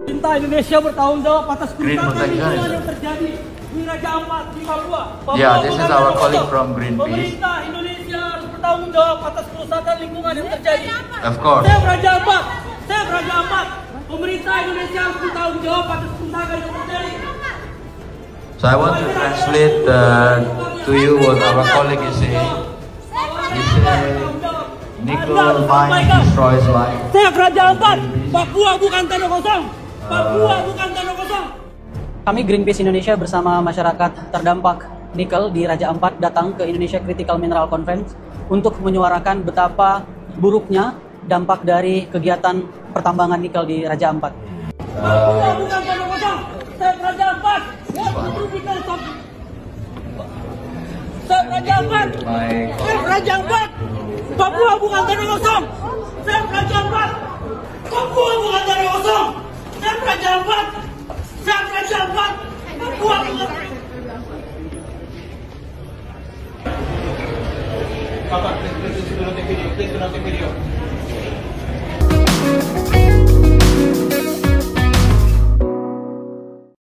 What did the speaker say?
Pemerintah Indonesia bertanggung jawab atas Green kerusakan lingkungan protection. yang terjadi di Raja Ampat di Papua. Yeah, this is bukan our tanah colleague kosong. from Greenpeace. Pemerintah Indonesia harus bertanggung jawab atas kerusakan lingkungan yang terjadi. Of course. Saya Raja Ampat. Pemerintah Indonesia harus bertanggung jawab atas kerusakan yang terjadi. So I want to translate to you what our colleague is saying. He said, nickel mine destroys life. Saya Raja Ampat. Papua bukan tanah kosong. Papua bukan tanah kosong. Kami Greenpeace Indonesia bersama masyarakat terdampak nikel di Raja Ampat datang ke Indonesia Critical Mineral Conference untuk menyuarakan betapa buruknya dampak dari kegiatan pertambangan nikel di Raja Ampat. Papua bukan tanah kosong. Saya Raja Ampat. Saya Raja Ampat. Saya Raja Ampat. Papua bukan tanah kosong. Saya Raja Ampat. Papua bukan tanah kosong. Saya Raja Ampat. Saya Raja Ampat. Papua bukan. Please do not take video.